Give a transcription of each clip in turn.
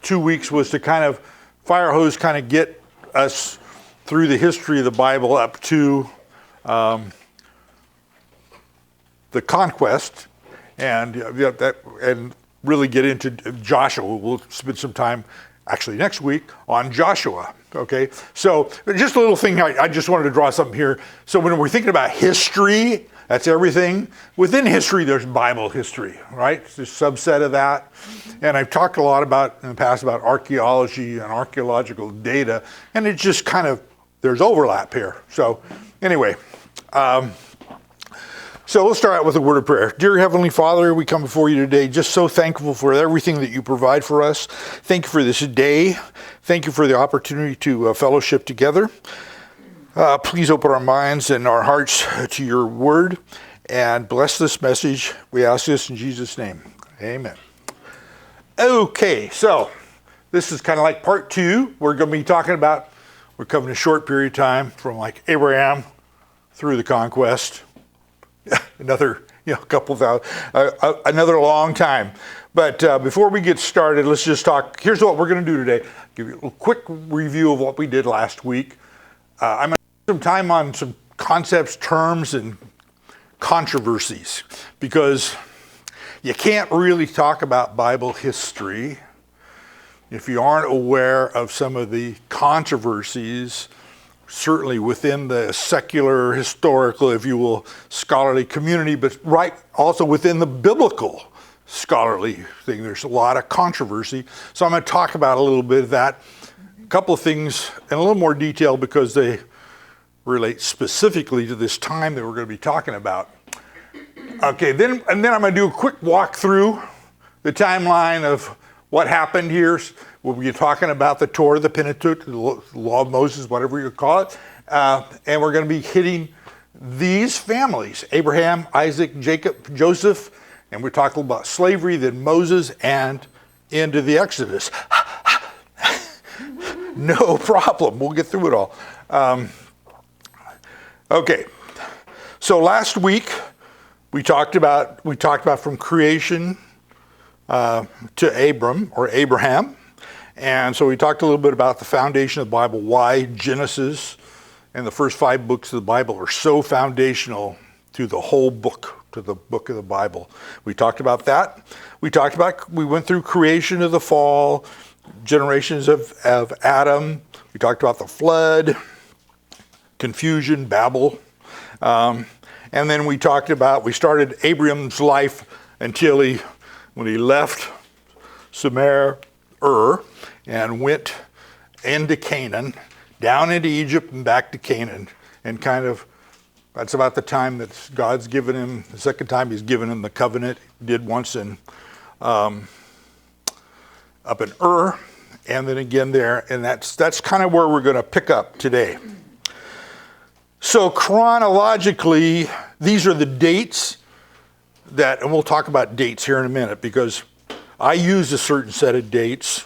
2 weeks was to kind of fire hose, kind of get us through the history of the Bible up to the conquest, and really get into Joshua. We'll spend some time actually next week on Joshua. Okay, so just a little thing, I just wanted to draw something here. So when we're thinking about history, that's everything. Within history, there's Bible history, right? It's a subset of that. And I've talked a lot about in the past about archaeology and archaeological data, and it's just kind of, there's overlap here. So anyway, so we'll start out with a word of prayer. Dear Heavenly Father, we come before you today just so thankful for everything that you provide for us. Thank you for this day. Thank you for the opportunity to fellowship together. Please open our minds and our hearts to your word and bless this message. We ask this in Jesus' name. Amen. Okay, so this is kind of like part 2. We're going to be talking about, we're covering a short period of time from like Abraham through the conquest. Another, couple thousand, another long time. But before we get started, let's just talk. Here's what we're going to do today. Give you a quick review of what we did last week. I'm going to spend some time on some concepts, terms, and controversies, because you can't really talk about Bible history if you aren't aware of some of the controversies, certainly within the secular, historical, if you will, scholarly community, but also within the biblical scholarly thing. There's a lot of controversy. So I'm going to talk about a little bit of that. A couple of things in a little more detail because they relate specifically to this time that we're going to be talking about. Okay, then I'm going to do a quick walk through the timeline of what happened here. We'll be talking about the Torah, the Pentateuch, the law of Moses, whatever you call it. And we're going to be hitting these families, Abraham, Isaac, Jacob, Joseph, and we're talking about slavery, then Moses, and into the Exodus. No problem. We'll get through it all. Okay. So last week we talked about from creation to Abram or Abraham. And so we talked a little bit about the foundation of the Bible, why Genesis and the first 5 books of the Bible are so foundational to the whole book, to the book of the Bible. We talked about that. We went through creation of the fall, generations of Adam. We talked about the flood, confusion, Babel. And then we started Abram's life until when he left Sumerian and went into Canaan, down into Egypt and back to Canaan, and that's about the time that God's given him, the second time he's given him the covenant. He did once up in and then again there, and that's kind of where we're going to pick up today. So chronologically, these are the dates and we'll talk about dates here in a minute, because I use a certain set of dates,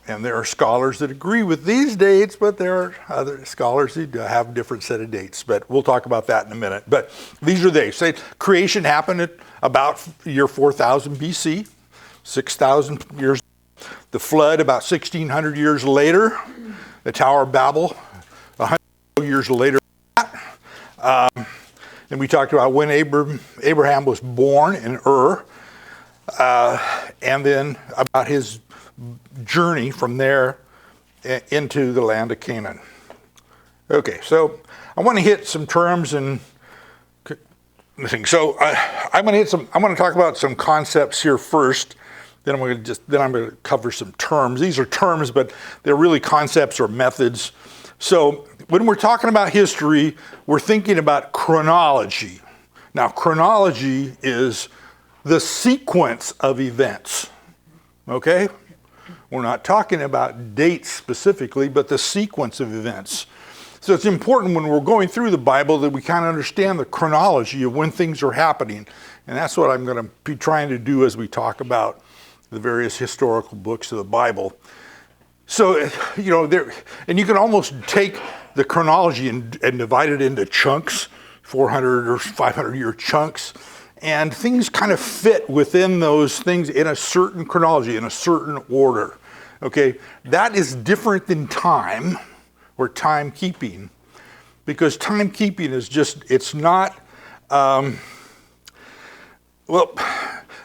and there are scholars that agree with these dates, but there are other scholars that have a different set of dates. But we'll talk about that in a minute. But these are dates. Creation happened at about year 4000 BC, 6,000 years. The flood about 1,600 years later. The Tower of Babel 100 years later. And we talked about when Abraham was born in and then about his journey from there into the land of Canaan. Okay, so I want to hit some terms and things. So I'm going to talk about some concepts here first. Then I'm going to cover some terms. These are terms, but they're really concepts or methods. So when we're talking about history, we're thinking about chronology. Now, chronology is the sequence of events. Okay? We're not talking about dates specifically, but the sequence of events. So it's important when we're going through the Bible that we kind of understand the chronology of when things are happening. And that's what I'm going to be trying to do as we talk about the various historical books of the Bible. So, and you can almost take the chronology and divide it into chunks, 400 or 500 year chunks, and things kind of fit within those things in a certain chronology, in a certain order. Okay, that is different than time or timekeeping, because timekeeping is just, it's not, well,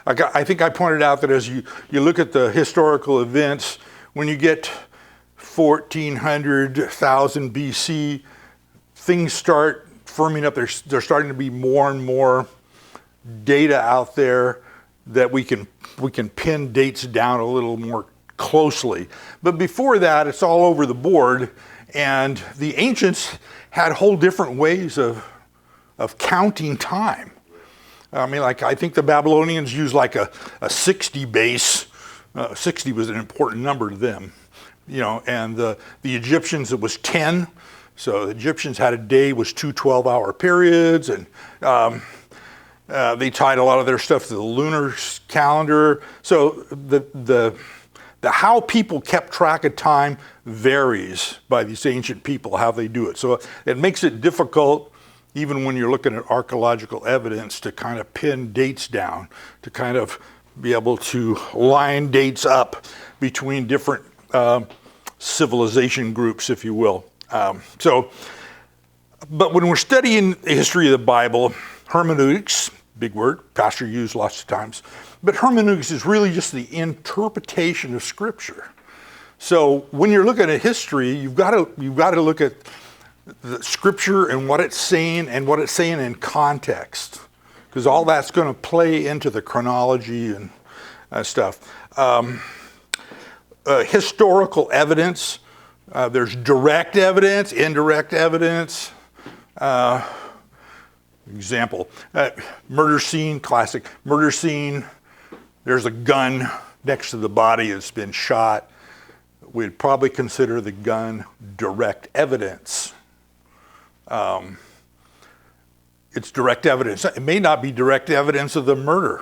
I think I pointed out that as you look at the historical events, when you get 1400, 1000 BC, things start firming up. There's starting to be more and more data out there that we can pin dates down a little more closely. But before that, it's all over the board, and the ancients had whole different ways of counting time. I mean, like, I think the Babylonians used like a 60 base. 60 was an important number to them, you know, and the Egyptians, it was 10. So the Egyptians had a day was 2 12-hour periods, and they tied a lot of their stuff to the lunar calendar. So the how people kept track of time varies by these ancient people, how they do it. So it makes it difficult, even when you're looking at archaeological evidence, to kind of pin dates down, to kind of be able to line dates up between different civilization groups, if you will. But when we're studying the history of the Bible, hermeneutics, big word, pastor used lots of times, but hermeneutics is really just the interpretation of Scripture. So when you're looking at history, you've got to look at the Scripture and what it's saying in context, because all that's going to play into the chronology and stuff. Historical evidence. There's direct evidence, indirect evidence. Example, murder scene, classic murder scene. There's a gun next to the body that's been shot. We'd probably consider the gun direct evidence. It's direct evidence. It may not be direct evidence of the murder,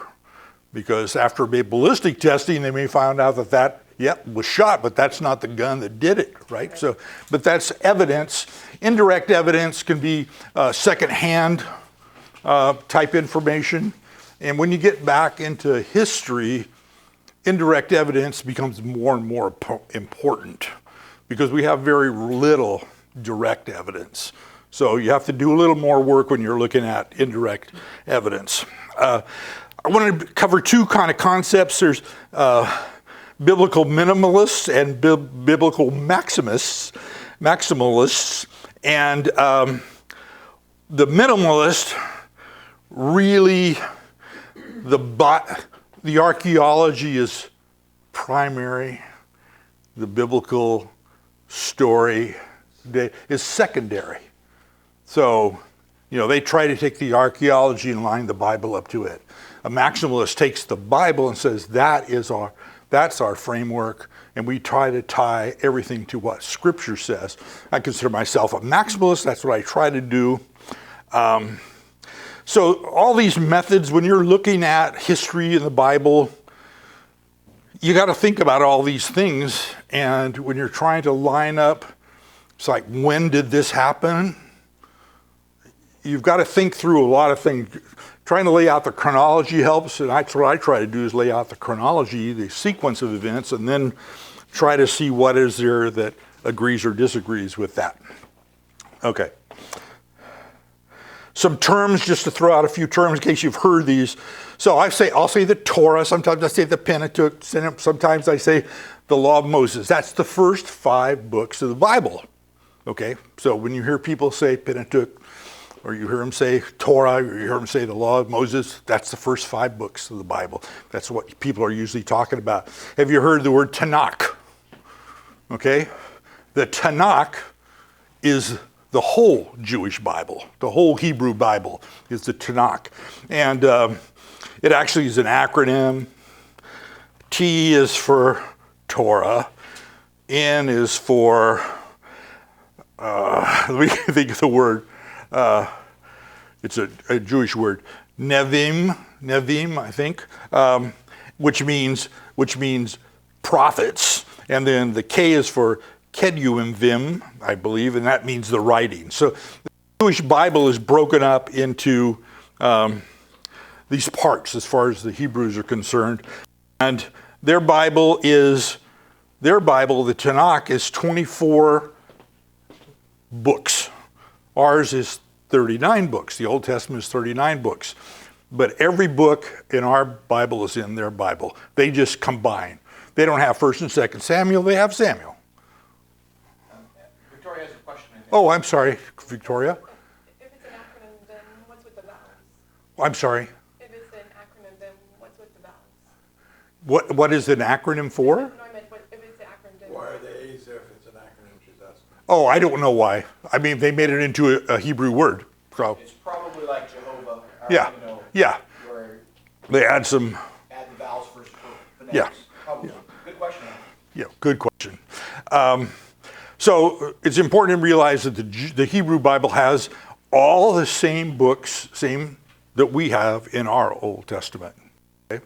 because after ballistic testing, they may find out that was shot, but that's not the gun that did it, right? So, but that's evidence. Indirect evidence can be secondhand type information. And when you get back into history, indirect evidence becomes more and more important, because we have very little direct evidence. So you have to do a little more work when you're looking at indirect evidence. I want to cover two kind of concepts. There's biblical minimalists and biblical maximalists. And the minimalist, really, the archaeology is primary. The biblical story is secondary. So, you know, they try to take the archaeology and line the Bible up to it. A maximalist takes the Bible and says that's our framework, and we try to tie everything to what Scripture says. I consider myself a maximalist. That's what I try to do. So all these methods, when you're looking at history in the Bible, you got to think about all these things. And when you're trying to line up, it's like, when did this happen? You've got to think through a lot of things. Trying to lay out the chronology helps, and that's what I try to do, is lay out the chronology, the sequence of events, and then try to see what is there that agrees or disagrees with that. Okay. Some terms, just to throw out a few terms in case you've heard these. So I'll say the Torah, sometimes I say the Pentateuch, sometimes I say the Law of Moses. That's the first 5 books of the Bible. Okay, so when you hear people say Pentateuch, or you hear them say Torah, or you hear them say the Law of Moses, that's the first 5 books of the Bible. That's what people are usually talking about. Have you heard the word Tanakh? Okay, the Tanakh is the whole Jewish Bible. The whole Hebrew Bible is the Tanakh. And it actually is an acronym. T is for Torah. N is for, let me think of the word. It's a Jewish word, Nevim, I think, which means prophets. And then the K is for Keduvim, I believe, and that means the writing. So the Jewish Bible is broken up into these parts as far as the Hebrews are concerned. And their Bible, the Tanakh, is 24 books. Ours is 39 books. The Old Testament is 39 books. But every book in our Bible is in their Bible. They just combine. They don't have 1st and 2nd Samuel, they have Samuel. Victoria has a question, I think. Oh, I'm sorry, Victoria. If it's an acronym, then what's with the vowels? I'm sorry. If it's an acronym, then what's with the vowels? What is an acronym for? No, I meant if it's an acronym, then Why are the A's there if it's an acronym, she's asking? Oh, I don't know why. I mean, they made it into a Hebrew word. So It's probably like Jehovah. Or, yeah, you know, yeah. Where They add some. add the vowels for phonetics. Yeah. Probably. Good question. Yeah, good question. So it's important to realize that the Hebrew Bible has all the same books, same that we have in our Old Testament. Okay?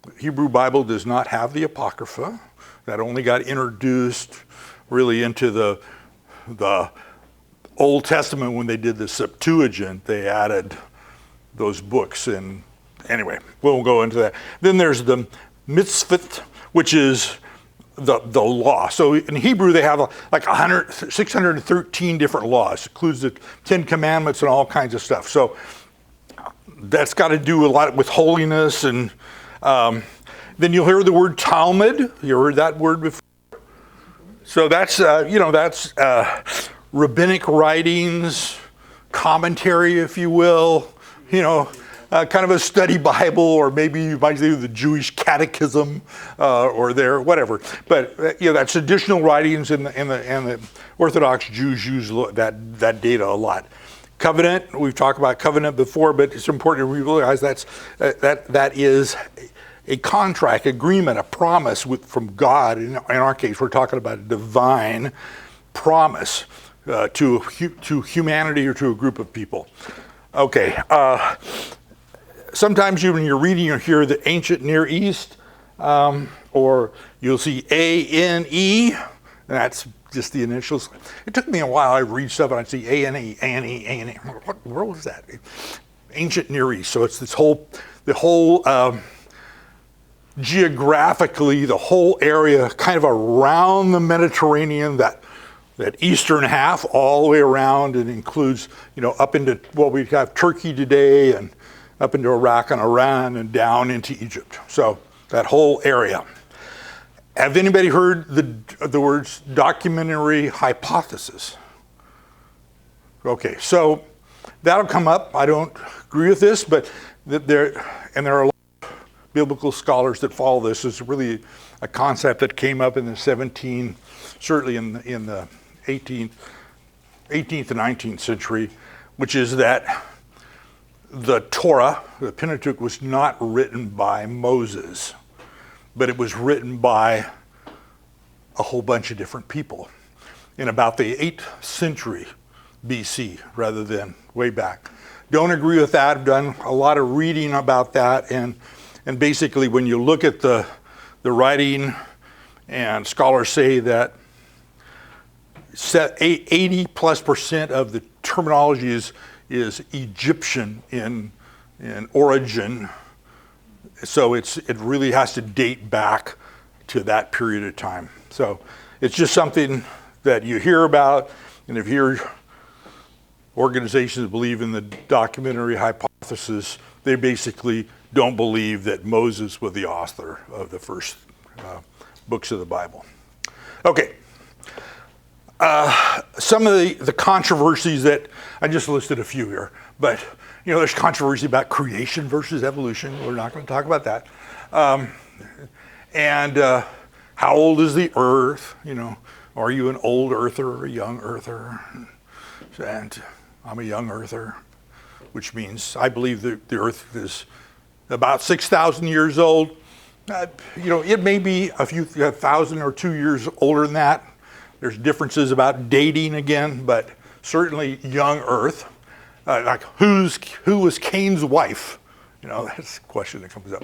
The Hebrew Bible does not have the Apocrypha. That only got introduced really into the Old Testament when they did the Septuagint. They added those books, and anyway, we won't go into that. Then there's the mitzvot, which is the law. So in Hebrew, they have like 613 different laws. It includes the 10 Commandments and all kinds of stuff. So that's got to do a lot with holiness. And then you'll hear the word Talmud. You heard that word before? So that's, that's rabbinic writings, commentary, if you will, kind of a study Bible, or maybe you might do the Jewish catechism, or whatever. But that's additional writings, and the Orthodox Jews use that data a lot. Covenant, we've talked about covenant before, but it's important to realize that is a contract, agreement, a promise from God. In our case, we're talking about a divine promise to humanity or to a group of people. Okay. Sometimes when you're reading, you'll hear the ancient Near East, or you'll see A-N-E, and that's just the initials. It took me a while. I read stuff and I'd see A-N-E, A-N-E, A-N-E. What world is that? Ancient Near East. So it's the whole geographically, the whole area kind of around the Mediterranean, that eastern half all the way around, and includes, up into what we have Turkey today, and up into Iraq and Iran, and down into Egypt. So that whole area. Have anybody heard the words documentary hypothesis? Okay, so that'll come up. I don't agree with this, but there are a lot of biblical scholars that follow this. It's really a concept that came up in the certainly in the 18th and 19th century, which is that the Torah, the Pentateuch, was not written by Moses, but it was written by a whole bunch of different people in about the 8th century BC rather than way back. Don't agree with that. I've done a lot of reading about that, and basically when you look at the writing, and scholars say that 80+% of the terminology is Egyptian in origin, so it really has to date back to that period of time. So it's just something that you hear about, and if you hear organizations that believe in the documentary hypothesis, they basically don't believe that Moses was the author of the first books of the Bible. Okay. Some of the controversies that I just listed a few here, but there's controversy about creation versus evolution. We're not going to talk about that. And how old is the Earth? Are you an old earther or a young earther? And I'm a young earther, which means I believe that the Earth is about 6,000 years old. It may be a few 1,000 or 2 years older than that. There's differences about dating again, but certainly young Earth. Like who was Cain's wife? That's a question that comes up.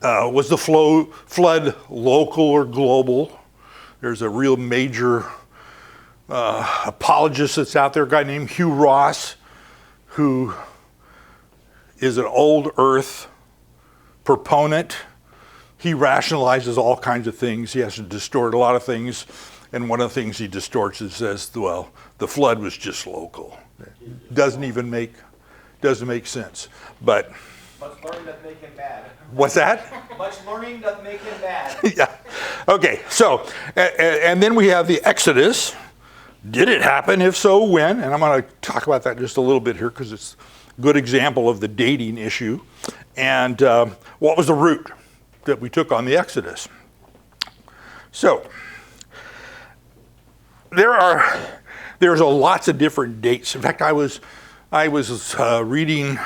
Was the flood local or global? There's a real major apologist that's out there, a guy named Hugh Ross, who is an old earth proponent. He rationalizes all kinds of things. He has to distort a lot of things. And one of the things he distorts is says, well, the flood was just local. Doesn't make sense. But Much learning doth make him mad. what's that? Much learning doth make him mad. Yeah. Okay, so, and then we have the Exodus. Did it happen? If so, when? And I'm going to talk about that just a little bit here because it's a good example of the dating issue. And what was the route that we took on the Exodus? So, there's lots of different dates. In fact, I was reading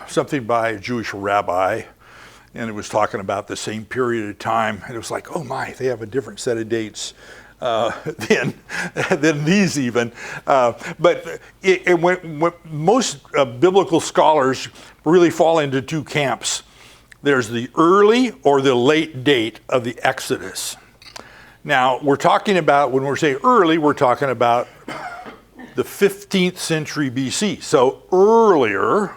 something by a Jewish rabbi, and it was talking about the same period of time, and it was like, oh my, they have a different set of dates than these even. But when most biblical scholars really fall into two camps. There's the early or the late date of the Exodus. Now, we're talking about, when we're saying early, we're talking about the 15th century BC. So earlier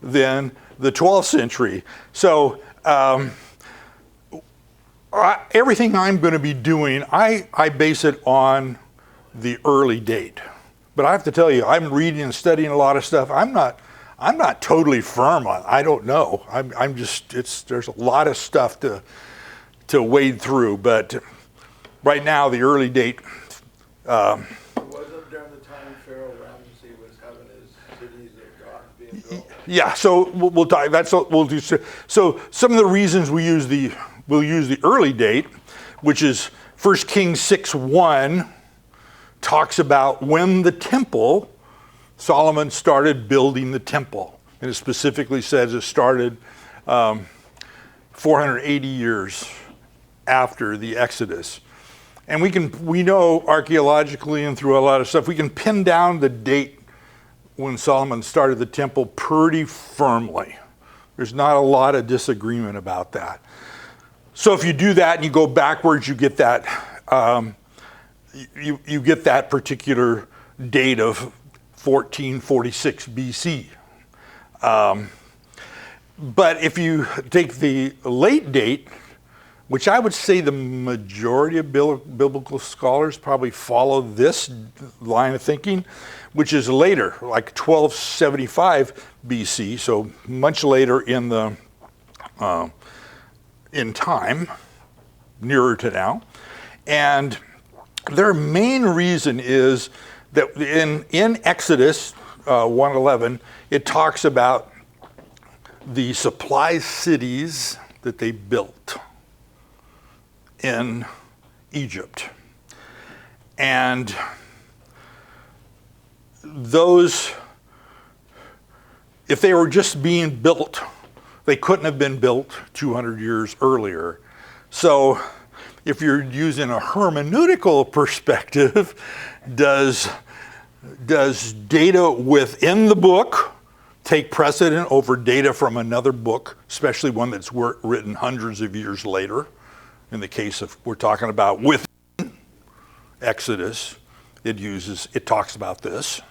than the 12th century. So everything I'm going to be doing, I base it on the early date. But I have to tell you, I'm reading and studying a lot of stuff. I'm not totally firm on. I don't know. I'm just. There's a lot of stuff to wade through. But right now, the early date. It wasn't during the time Pharaoh Ramesses was having his cities of God being built. Yeah. So we'll talk. That's what we'll do. So some of the reasons we'll use the early date, which is 1 Kings 6:1, talks about when the temple. Solomon started building the temple, and it specifically says it started 480 years after the Exodus. And we know archaeologically and through a lot of stuff, we can pin down the date when Solomon started the temple pretty firmly. There's not a lot of disagreement about that. So if you do that and you go backwards, you get that you get that particular date of 1446 BC. But if you take the late date, which I would say the majority of biblical scholars probably follow this line of thinking, which is later, like 1275 BC, so much later in time, nearer to now. And their main reason is that in Exodus 1:11, it talks about the supply cities that they built in Egypt. And those, if they were just being built, they couldn't have been built 200 years earlier. So if you're using a hermeneutical perspective, does data within the book take precedent over data from another book, especially one that's written hundreds of years later? In the case of, we're talking about within Exodus, it talks about this.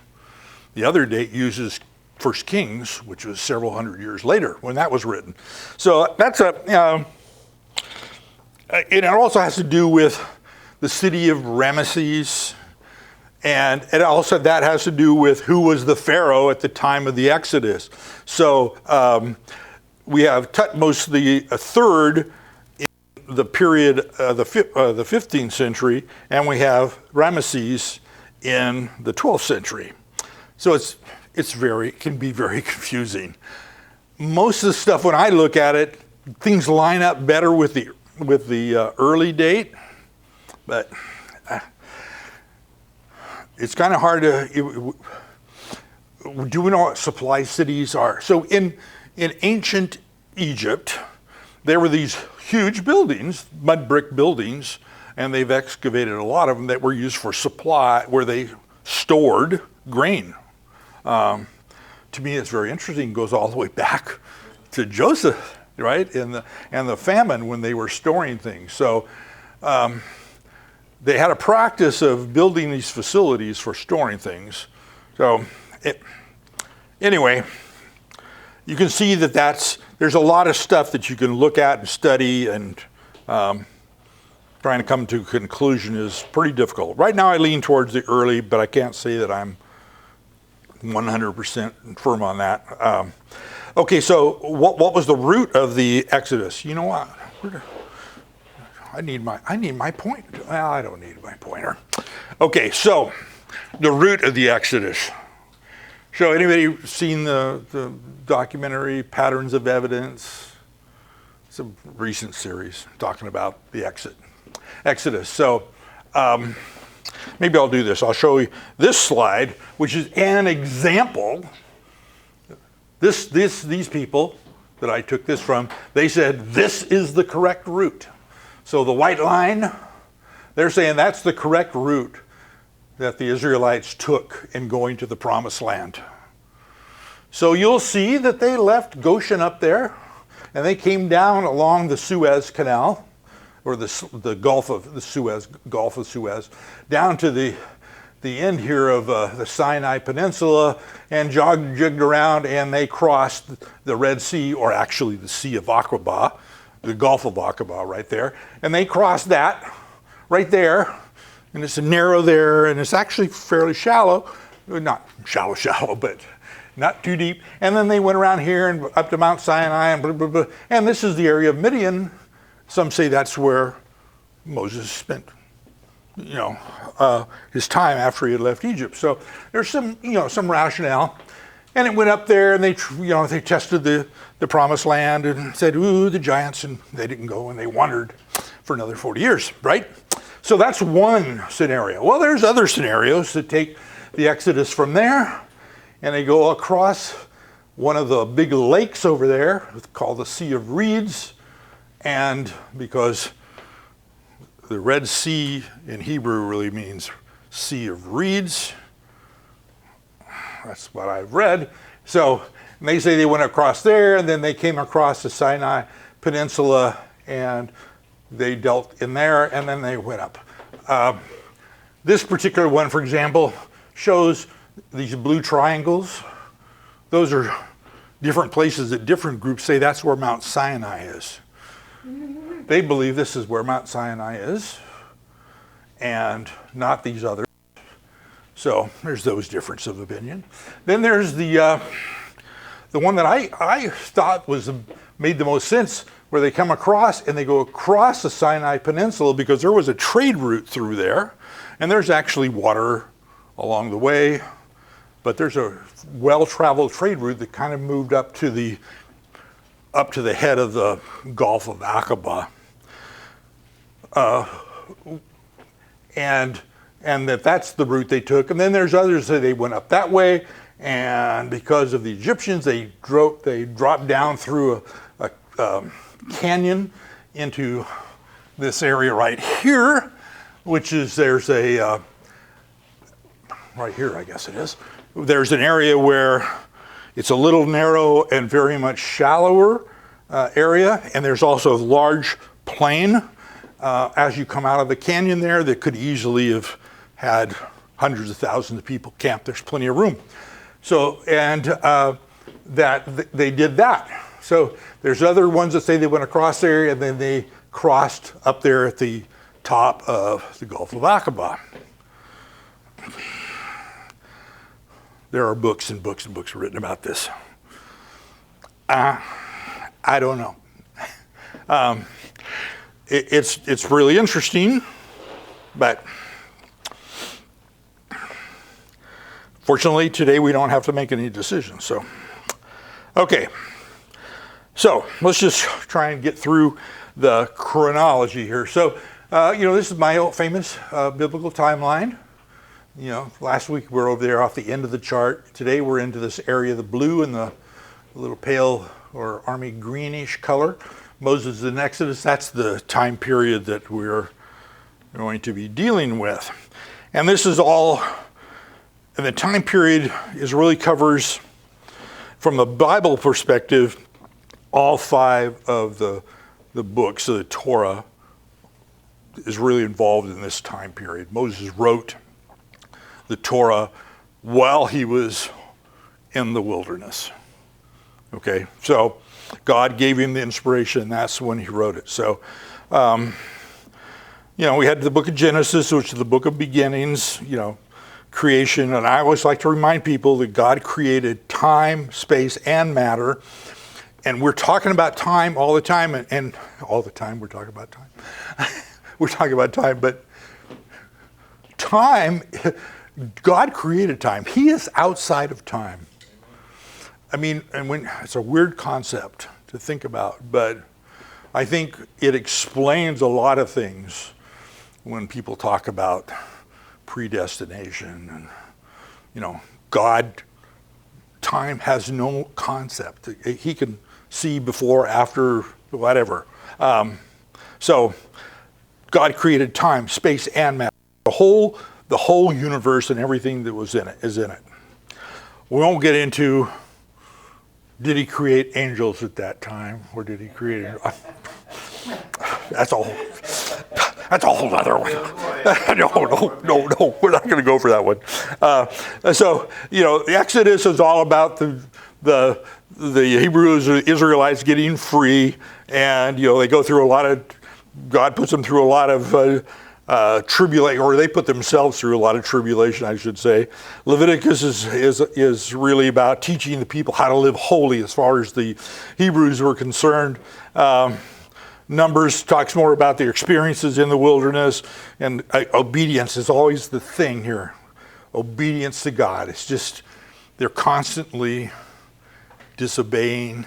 The other date uses 1 Kings, which was several hundred years later when that was written. So that's and it also has to do with the city of Ramesses. And it also, that has to do with who was the Pharaoh at the time of the Exodus. So we have Tutmos the third in the period the 15th century, and we have Ramesses in the 12th century. So it can be very confusing. Most of the stuff, when I look at it, things line up better with the early date, but it's kind of hard to. Do we know what supply cities are? So in ancient Egypt, there were these huge buildings, mud brick buildings, and they've excavated a lot of them that were used for supply, where they stored grain. To me, it's very interesting. It goes all the way back to Joseph, right, and the famine when they were storing things. So they had a practice of building these facilities for storing things. So anyway, you can see that there's a lot of stuff that you can look at and study, and trying to come to a conclusion is pretty difficult. Right now I lean towards the early, but I can't say that I'm 100% firm on that. Okay, so what was the root of the Exodus? You know what? I need my point. Well, I don't need my pointer. Okay, so the root of the Exodus. So anybody seen the documentary Patterns of Evidence? It's a recent series talking about the Exodus. So maybe I'll do this. I'll show you this slide, which is an example. These people that I took this from, they said this is the correct route. So the white line, they're saying that's the correct route that the Israelites took in going to the Promised Land. So you'll see that they left Goshen up there, and they came down along the Suez Canal, or the Gulf of Suez, down to the end here of the Sinai Peninsula, and jogged around, and they crossed the Red Sea, or actually the Sea of Aqaba, the Gulf of Aqaba right there, and they crossed that right there, and it's narrow there, and it's actually fairly shallow, not shallow, but not too deep. And then they went around here and up to Mount Sinai and blah, blah, blah. And this is the area of Midian. Some say that's where Moses spent, his time after he had left Egypt. So there's some rationale. And it went up there, and they tested the Promised Land and said, ooh, the giants, and they didn't go, and they wandered for another 40 years, right? So that's one scenario. Well, there's other scenarios that take the Exodus from there, and they go across one of the big lakes over there called the Sea of Reeds, and because the Red Sea in Hebrew really means Sea of Reeds, that's what I've read. So they say they went across there, and then they came across the Sinai Peninsula, and they dealt in there, and then they went up. This particular one, for example, shows these blue triangles. Those are different places that different groups say that's where Mount Sinai is. They believe this is where Mount Sinai is, and not these others. So there's those differences of opinion. Then there's the one that I thought made the most sense, where they come across and they go across the Sinai Peninsula because there was a trade route through there, and there's actually water along the way, but there's a well-traveled trade route that kind of moved up to the head of the Gulf of Aqaba, and that's the route they took. And then there's others that they went up that way, and because of the Egyptians, they dropped down through a canyon into this area right here, which is right here, I guess it is. There's an area where it's a little narrow and very much shallower area, and there's also a large plain as you come out of the canyon there that could easily have had hundreds of thousands of people camped. There's plenty of room. So, and that they did that. So there's other ones that say they went across there, and then they crossed up there at the top of the Gulf of Aqaba. There are books and books and books written about this. I don't know. It's really interesting, but fortunately today we don't have to make any decisions. So, okay. So let's just try and get through the chronology here. So, this is my old famous biblical timeline. Last week we were over there off the end of the chart. Today we're into this area, the blue and the little pale or army greenish color. Moses and Exodus, that's the time period that we're going to be dealing with. And this is all, and the time period really covers, from the Bible perspective, all 5 of the books of the Torah is really involved in this time period. Moses wrote the Torah while he was in the wilderness. Okay, so God gave him the inspiration, and that's when he wrote it. So, we had the book of Genesis, which is the book of beginnings, creation. And I always like to remind people that God created time, space, and matter. And we're talking about time all the time, and all the time we're talking about time. We're talking about time, but time, God created time. He is outside of time. I mean, it's a weird concept to think about, but I think it explains a lot of things when people talk about predestination and, God, time has no concept. He can see before, after, whatever. So God created time, space, and matter. The whole universe and everything that was in it is in it. We won't get into, did he create angels at that time, or did he create? That's a whole other one. No, we're not going to go for that one. So the Exodus is all about the Hebrews, the Israelites getting free, and they go through a lot of. God puts them through a lot of tribulation, or they put themselves through a lot of tribulation, I should say. Leviticus is really about teaching the people how to live holy as far as the Hebrews were concerned. Numbers talks more about their experiences in the wilderness, and obedience is always the thing here. Obedience to God. It's just they're constantly disobeying,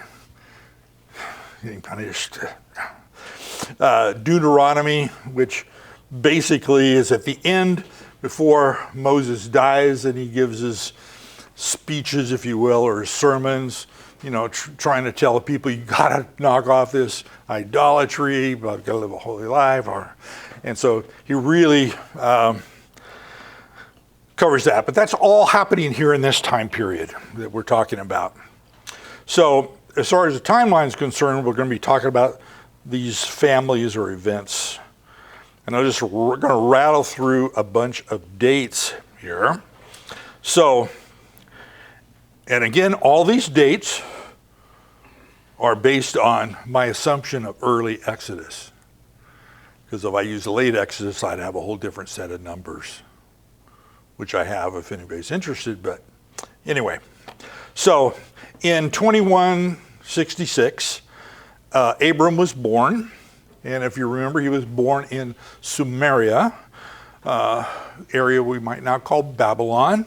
getting punished. Deuteronomy, which basically is at the end before Moses dies, and he gives his speeches, if you will, or his sermons, trying to tell the people, you got to knock off this idolatry, but got to live a holy life. And so he really covers that. But that's all happening here in this time period that we're talking about. So as far as the timeline is concerned, we're going to be talking about these families or events. And we're going to rattle through a bunch of dates here. So, and again, all these dates are based on my assumption of early Exodus. Because if I use the late Exodus, I'd have a whole different set of numbers, which I have if anybody's interested. But anyway, so in 2166, Abram was born. And if you remember, he was born in Sumeria, area we might now call Babylon.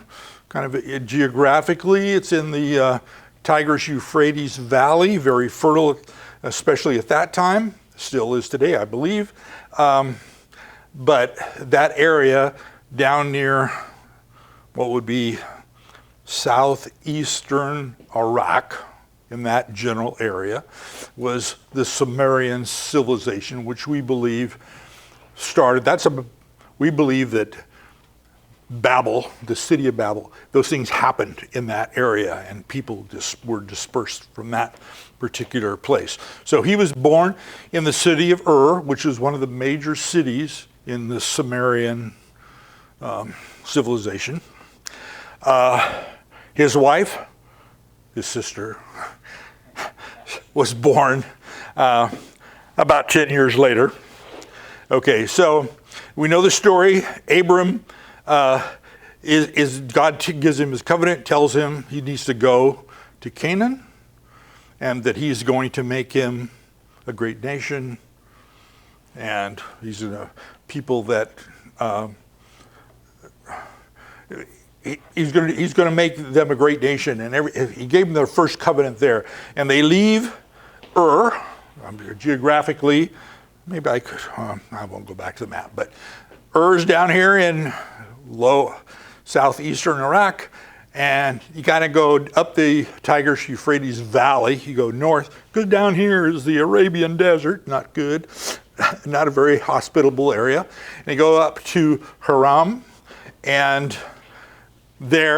Kind of geographically, it's in the Tigris-Euphrates Valley, very fertile, especially at that time. Still is today, I believe. But that area down near what would be southeastern Iraq, in that general area, was the Sumerian Civilization, which we believe started. We believe that Babel, the city of Babel, those things happened in that area, and people were dispersed from that particular place. So he was born in the city of Ur, which is one of the major cities in the Sumerian civilization. His wife, his sister, was born about 10 years later. Okay, so we know the story. Abram God gives him his covenant, tells him he needs to go to Canaan, and that he's going to make him a great nation, and he's a people that he's going to make them a great nation, and he gave them their first covenant there, and they leave Ur geographically. Maybe I won't go back to the map, but Ur's down here in low southeastern Iraq, and you kind of go up the Tigris-Euphrates Valley. You go north, because down here is the Arabian Desert, not good, not a very hospitable area. And you go up to Haram, and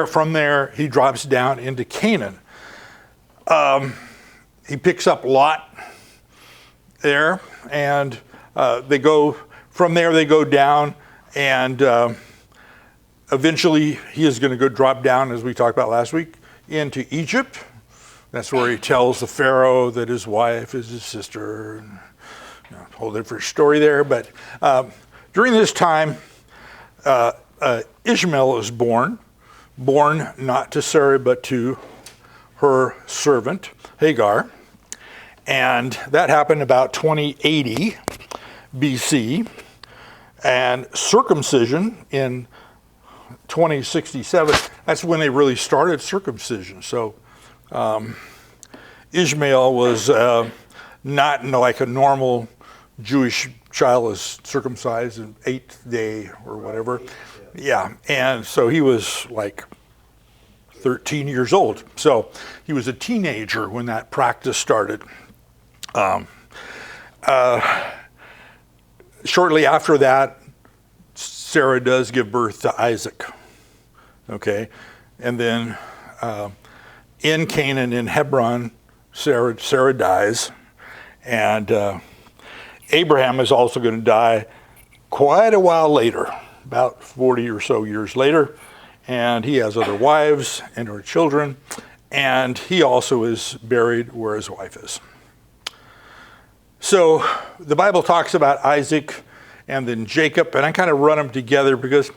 from there, he drops down into Canaan. He picks up Lot there, and they go down, and eventually he is going to go drop down, as we talked about last week, into Egypt, That's where he tells the Pharaoh that his wife is his sister. And, whole different story there. But during this time, Ishmael is born not to Sarah, but to her servant, Hagar. And that happened about 2080 BC. And circumcision in 2067, that's when they really started circumcision. So Ishmael was not like a normal Jewish child is circumcised in 8th day or whatever. Yeah, and so he was like 13 years old. So he was a teenager when that practice started. Shortly after that, Sarah does give birth to Isaac. Okay, and then in Canaan, in Hebron, Sarah dies, and Abraham is also going to die quite a while later, about 40 or so years later, and he has other wives and her children, and he also is buried where his wife is. So the Bible talks about Isaac and then Jacob, and I kind of run them together because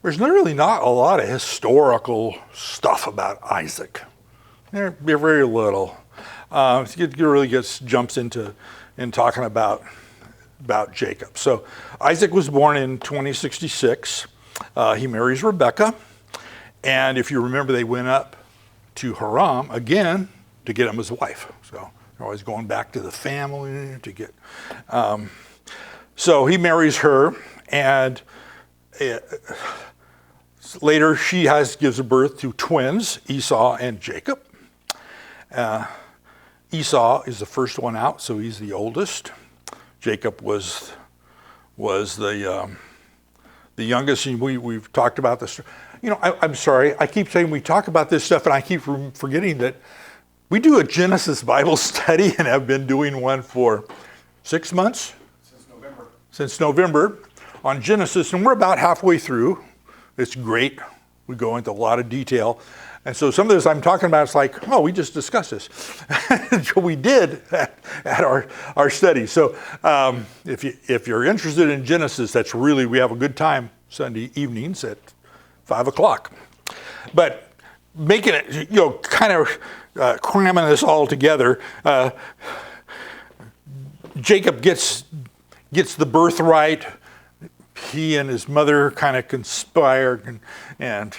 there's really not a lot of historical stuff about Isaac. There's very little. It really jumps into talking about Jacob. So Isaac was born in 2066. He marries Rebekah. And if you remember, they went up to Haram again to get him his wife. So they're always going back to the family to get. So he marries her, and later she gives birth to twins, Esau and Jacob. Esau is the first one out, so he's the oldest. Jacob was the youngest, and we've talked about this. I'm sorry, I keep saying we talk about this stuff, and I keep forgetting that we do a Genesis Bible study and have been doing one for 6 months? Since November on Genesis, and we're about halfway through. It's great. We go into a lot of detail. And so some of this I'm talking about, it's like, oh, we just discussed this. We did at our study. So if you're interested in Genesis, we have a good time Sunday evenings at 5 o'clock. But making it, kind of cramming this all together, Jacob gets the birthright. He and his mother kind of conspire and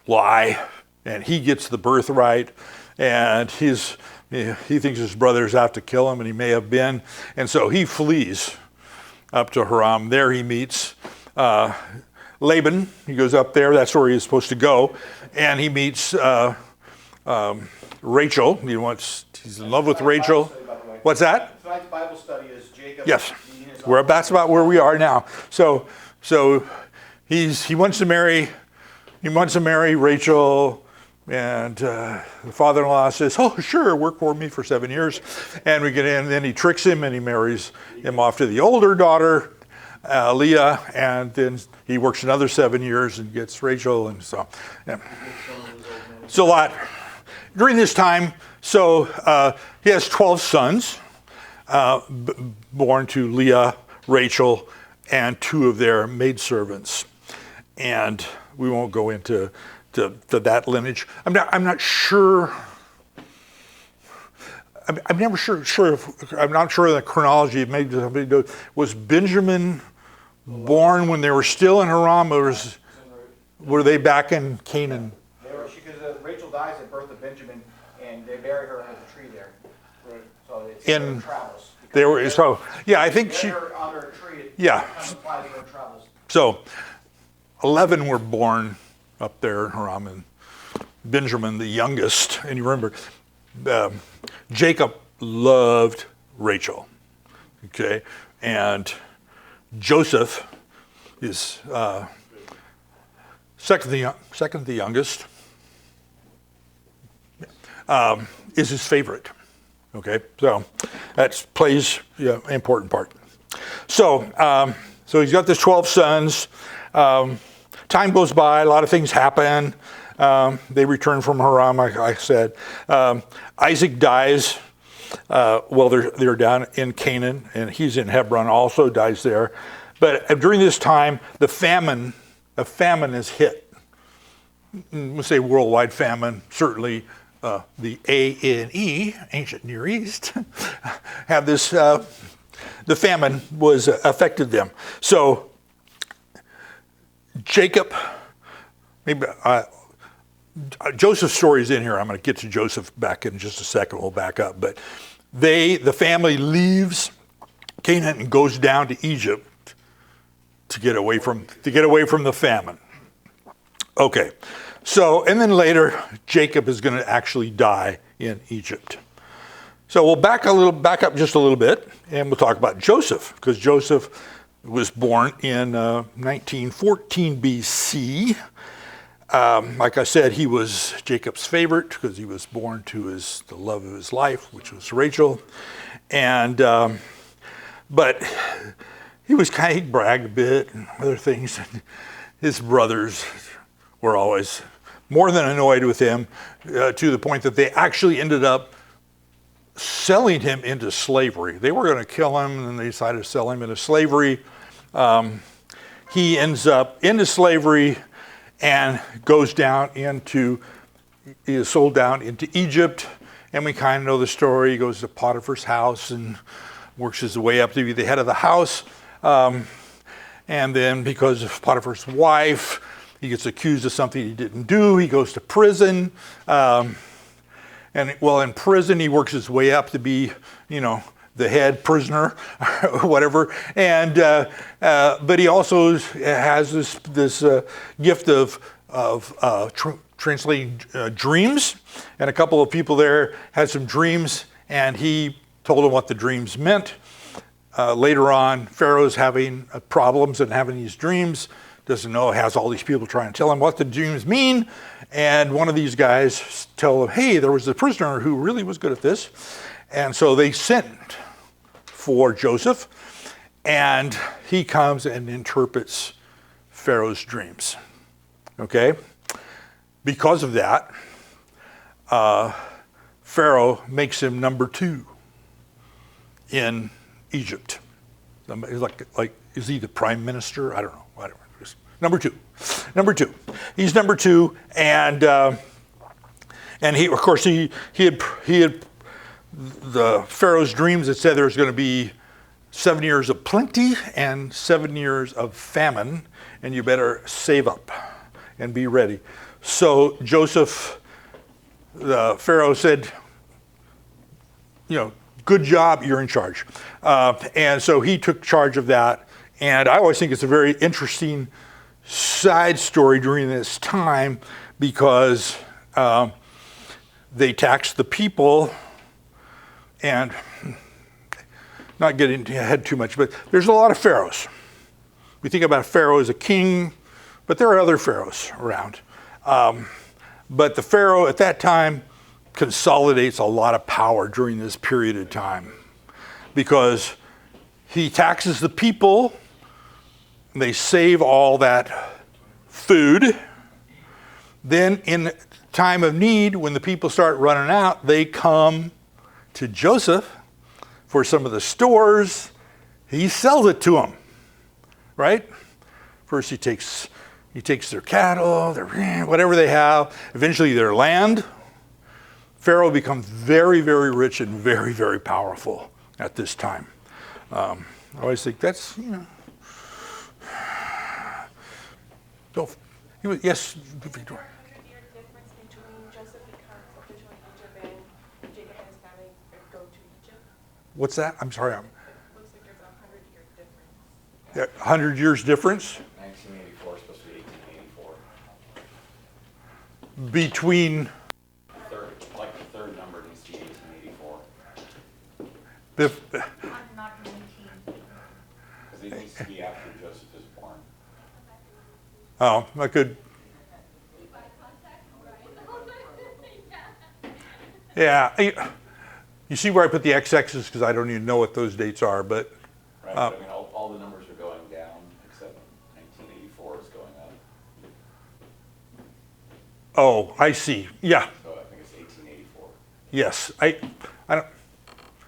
lie, and he gets the birthright, and he thinks his brother's out to kill him, and he may have been, and so he flees up to Haram. There he meets Laban. He goes up there. That's where he's supposed to go, and he meets Rachel. He's in love with Rachel. What's that? Tonight's Bible study is Jacob. Yes, that's about where we are now. So he wants to marry Rachel, and the father-in-law says, "Oh, sure, work for me for 7 years," and we get in. And then he tricks him, and he marries him off to the older daughter, Leah, and then he works another 7 years and gets Rachel, and so yeah. It's a lot during this time. So he has 12 sons born to Leah, Rachel, and 2 of their maidservants, and we won't go into that lineage. I'm not sure. I'm never sure if I'm not sure of the chronology. Maybe somebody knows. Was Benjamin born when they were still in Haram, or were they back in Canaan? Because Rachel dies at birth of Benjamin, and they bury her under the tree there. Right. So it's In travels. they were so yeah. I think she Her under a tree. Yeah. Kind of implies her travels. so 11 were born up there in Haram, and Benjamin, the youngest. And you remember, Jacob loved Rachel. Okay, and Joseph is second the youngest. Is his favorite. Okay, so that plays an important part. So he's got this 12 sons. Time goes by, a lot of things happen. They return from Haran, like I said. Isaac dies. They're down in Canaan, and he's in Hebron, also dies there. But during this time, a famine is hit. We'll say worldwide famine, certainly the ANE, ancient Near East, have this, the famine was affected them. So Jacob, maybe Joseph's story is in here. I'm going to get to Joseph back in just a second. We'll back up. But the family leaves Canaan and goes down to Egypt to get away from the famine. Okay. So, and then later, Jacob is going to actually die in Egypt. So we'll back up just a little bit, and we'll talk about Joseph, because Joseph was born in 1914 BC. Like I said, he was Jacob's favorite because he was born to the love of his life, which was Rachel. And but he bragged a bit and other things. His brothers were always more than annoyed with him, to the point that they actually ended up selling him into slavery. They were going to kill him, and they decided to sell him into slavery. He ends up into slavery and he is sold down into Egypt, and we kind of know the story. He goes to Potiphar's house and works his way up to be the head of the house. And then because of Potiphar's wife, he gets accused of something he didn't do. He goes to prison. In prison, he works his way up to be, the head prisoner, or whatever. And but he also has this gift of translating dreams. And a couple of people there had some dreams, and he told them what the dreams meant. Later on, Pharaoh's having problems and having these dreams. Doesn't know, has all these people trying to tell him what the dreams mean. And one of these guys tell him, hey, there was a prisoner who really was good at this. And so they sent for Joseph, and he comes and interprets Pharaoh's dreams. Okay? Because of that, Pharaoh makes him number 2 in Egypt. Is he the prime minister? I don't know. Whatever. Number 2. He's number 2, and he, of course, he had the Pharaoh's dreams that said there was going to be 7 years of plenty and 7 years of famine, and you better save up and be ready. So Joseph, the Pharaoh said, good job, you're in charge. And so he took charge of that. And I always think it's a very interesting side story during this time, because they taxed the people, and not getting ahead too much, but there's a lot of pharaohs. We think about Pharaoh as a king, but there are other pharaohs around. But the Pharaoh at that time consolidates a lot of power during this period of time, because he taxes the people, and they save all that food. Then in time of need, when the people start running out, they come to Joseph for some of the stores. He sells it to them, right? First he takes their cattle, whatever they have, eventually their land. Pharaoh becomes very, very rich and very, very powerful at this time. I always think that's, yes, Victoria. 100-year difference between Joseph becomes official in Egypt and Jacob and his family go to Egypt? What's that? I'm sorry. It looks like there's a 100-year difference. 100 years difference? 1984 is supposed to be 1884. Between The third number needs to be 1884. I'm not 19. Because it needs to be after Joseph is born. I could. Yeah. You see where I put the XX's, because I don't even know what those dates are, but. Right, but I mean, all the numbers are going down, except 1984 is going Oh, I see. Yeah. So I think it's 1884. Yes. I don't.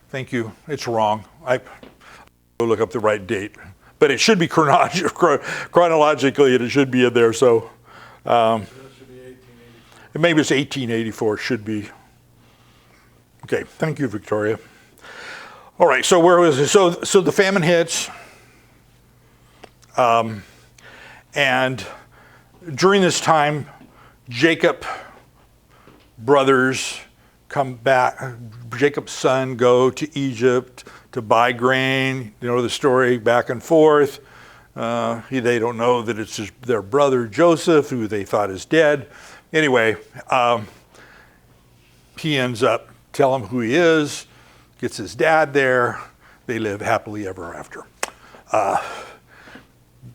Thank you. It's wrong. I go look up the right date, but it should be chronologically. It should be in there. So That should be 1884. maybe it's 1884. Should be. Okay. Thank you, Victoria. All right. So where was it? So the famine hits, and during this time, Jacob brothers come back. Jacob's son go to Egypt to buy grain. You know the story, back and forth. They don't know that it's their brother Joseph, who they thought is dead. Anyway, he ends up telling him who he is, gets his dad there. They live happily ever after.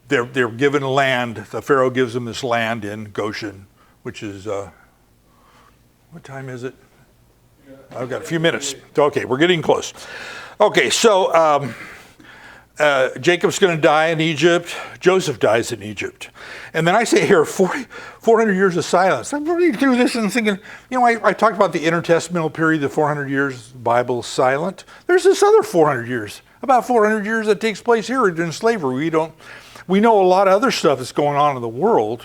They're given land. The Pharaoh gives them this land in Goshen, which is, what time is it? I've got a few minutes. Okay, we're getting close. Okay, so Jacob's going to die in Egypt. Joseph dies in Egypt. And then I say here, 400 years of silence. I'm reading through this and thinking, you know, I talked about the intertestamental period, the 400 years the Bible is silent. There's this other 400 years, about 400 years that takes place here in slavery. We know a lot of other stuff that's going on in the world,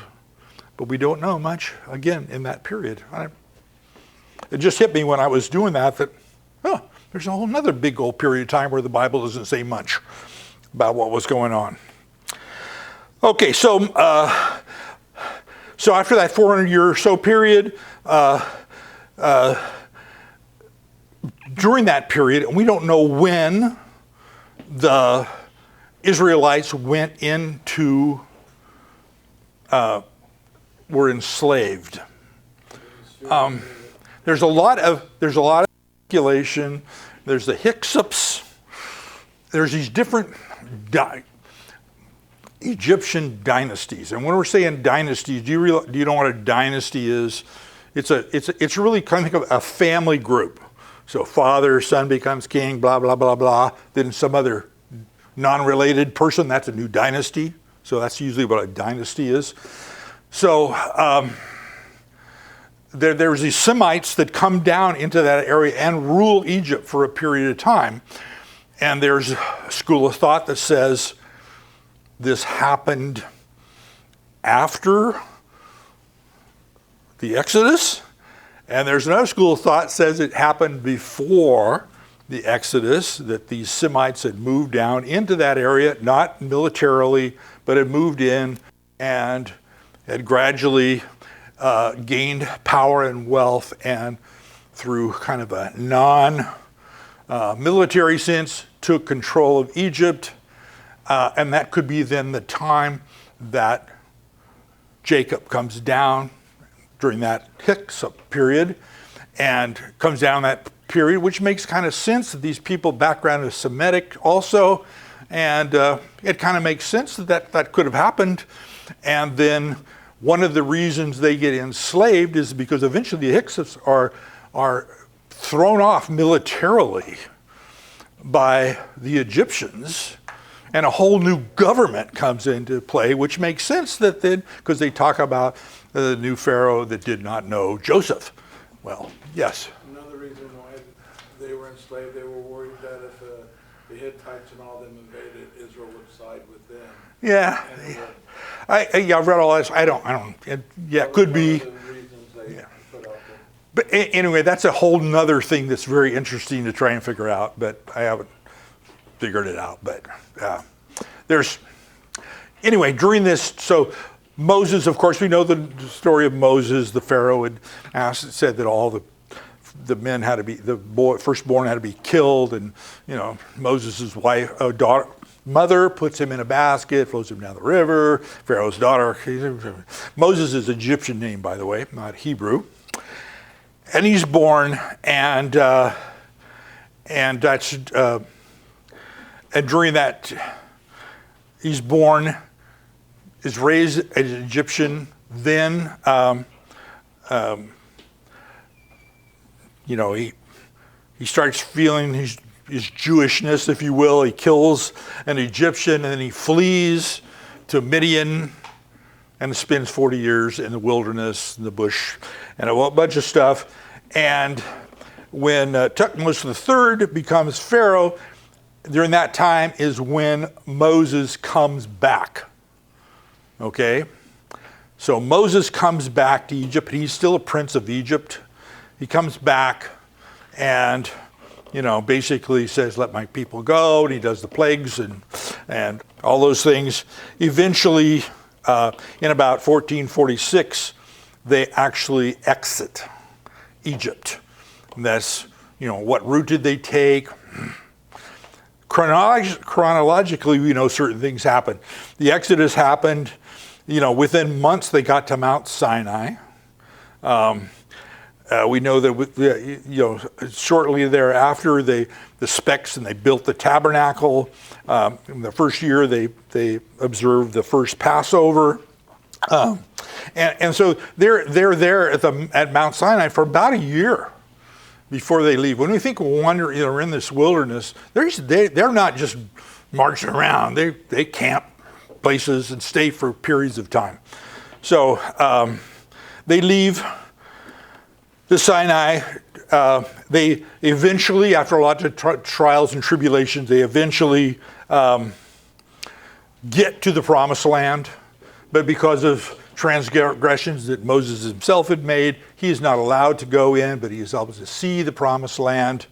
but we don't know much, again, in that period. It just hit me when I was doing that there's a whole nother big old period of time where the Bible doesn't say much about what was going on. Okay, so after that 400-year or so period, during that period, and we don't know when the Israelites went into, were enslaved. There's a lot of speculation. There's the Hyksops. There's these different Egyptian dynasties. And when we're saying dynasties, do you know what a dynasty is? It's really kind of a family group. So father, son becomes king, blah, blah, blah, blah. Then some other non-related person, that's a new dynasty. So that's usually what a dynasty is. So there's these Semites that come down into that area and rule Egypt for a period of time. And there's a school of thought that says this happened after the Exodus. And there's another school of thought that says it happened before the Exodus, that these Semites had moved down into that area, not militarily, but had moved in and had gradually gained power and wealth, and through kind of a non-military sense, took control of Egypt. And that could be then the time that Jacob comes down during that Hyksop period, and comes down that period, which makes kind of sense that these people background is Semitic also, and it kind of makes sense that could have happened. And then one of the reasons they get enslaved is because eventually the Hyksops are thrown off militarily by the Egyptians, and a whole new government comes into play, which makes sense that then, because they talk about the new Pharaoh that did not know Joseph. Well, yes. Another reason why they were enslaved, they were worried that if the Hittites and all them invaded, Israel would side with them. Yeah. I've read all this. I don't. It could be. One of the reasons they put out there. But anyway, that's a whole nother thing that's very interesting to try and figure out, but I haven't figured it out. But anyway, during this, so Moses, of course, we know the story of Moses. The Pharaoh had said that all the men had to be, firstborn had to be killed, and Moses' mother puts him in a basket, floats him down the river. Pharaoh's daughter, Moses is an Egyptian name, by the way, not Hebrew. And he's born, and that's and during that, he's born, is raised as an Egyptian. Then, he starts feeling his Jewishness, if you will. He kills an Egyptian, and then he flees to Midian, and spends 40 years in the wilderness, in the bush, and a whole bunch of stuff. And when Thutmose III becomes Pharaoh, during that time is when Moses comes back. Okay? So Moses comes back to Egypt. He's still a prince of Egypt. He comes back and, basically says, let my people go. And he does the plagues and all those things. Eventually, in about 1446, they actually exit Egypt. And that's, what route did they take? Chronologically, we know certain things happened. The Exodus happened, within months they got to Mount Sinai. We know that, shortly thereafter, the specs and they built the tabernacle. In the first year, they observed the first Passover. And so they're there at Mount Sinai for about a year before they leave. When we think they're in this wilderness, they're not just marching around. They camp places and stay for periods of time. So they leave the Sinai. They eventually, after a lot of trials and tribulations, they eventually get to the Promised Land. But because of transgressions that Moses himself had made, he is not allowed to go in, but he is able to see the Promised Land.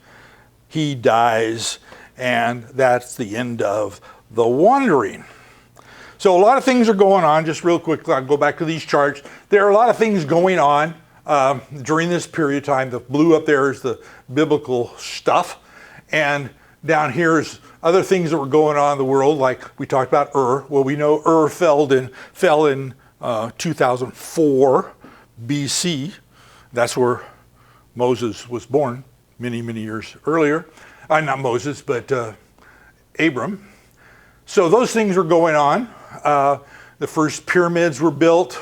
He dies, and that's the end of the wandering. So a lot of things are going on. Just real quick, I'll go back to these charts. There are a lot of things going on during this period of time. The blue up there is the biblical stuff, and down here is other things that were going on in the world, like we talked about Ur. Well, we know Ur fell in 2004 BC. That's where Moses was born many, many years earlier. Not Moses, but Abram. So those things were going on. The first pyramids were built.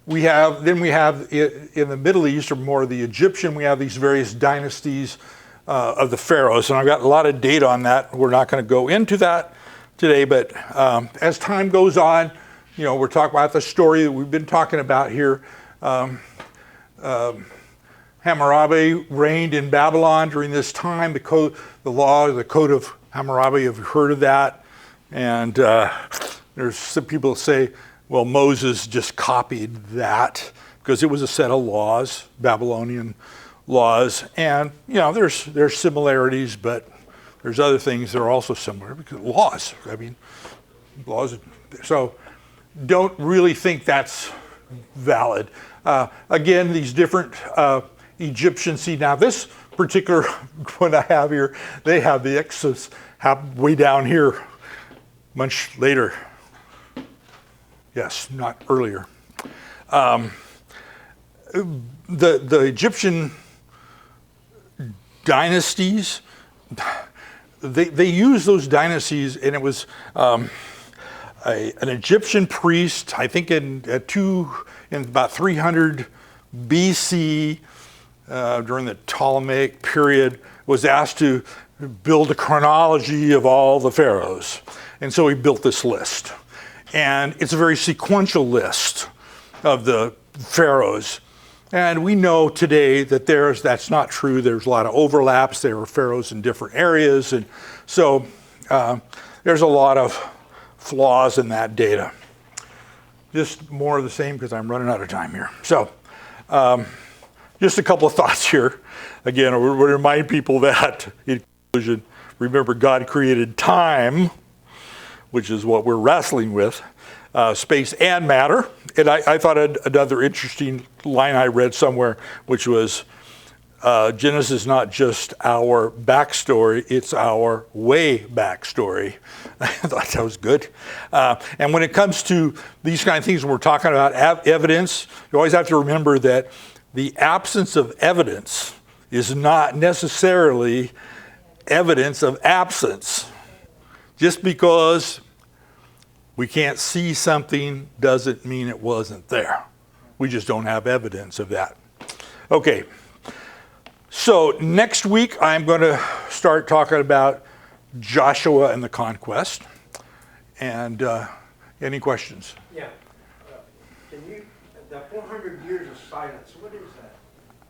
We have in the Middle East, or more the Egyptian, we have these various dynasties of the pharaohs. And I've got a lot of data on that. We're not going to go into that today, but as time goes on, we're talking about the story that we've been talking about here. Hammurabi reigned in Babylon during this time. The code of Hammurabi, have you heard of that? And there's some people say, well, Moses just copied that because it was a set of laws, Babylonian laws. And, there's similarities, but there's other things that are also similar because laws. Laws. So don't really think that's valid. Again, these different Egyptians, see now this particular one I have here, they have the Exodus way down here, much later. Yes, not earlier. The Egyptian dynasties, they used those dynasties, and it was an Egyptian priest, I think in about 300 BC, during the Ptolemaic period, was asked to build a chronology of all the pharaohs. And so he built this list. And it's a very sequential list of the pharaohs. And we know today that that's not true. There's a lot of overlaps. There are pharaohs in different areas. And so there's a lot of flaws in that data. Just more of the same because I'm running out of time here. So just a couple of thoughts here. Again, I would remind people that, in conclusion, remember God created time, which is what we're wrestling with, space and matter. And I thought another interesting line I read somewhere, which was, Genesis is not just our backstory, it's our way backstory. I thought that was good. And when it comes to these kind of things, when we're talking about evidence, you always have to remember that the absence of evidence is not necessarily evidence of absence. Just because we can't see something doesn't mean it wasn't there. We just don't have evidence of that. Okay, so next week I'm going to start talking about Joshua and the conquest. And Any questions? Yeah. Can you, the 400 years of silence, what is that?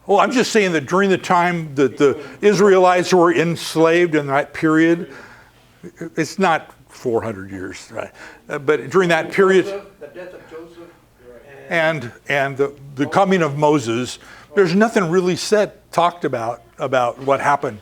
Well, I'm just saying that during the time that the Israelites were enslaved in that period, it's not 400 years, right? But during that period, The death of Joseph and the coming of Moses, there's nothing really talked about what happened.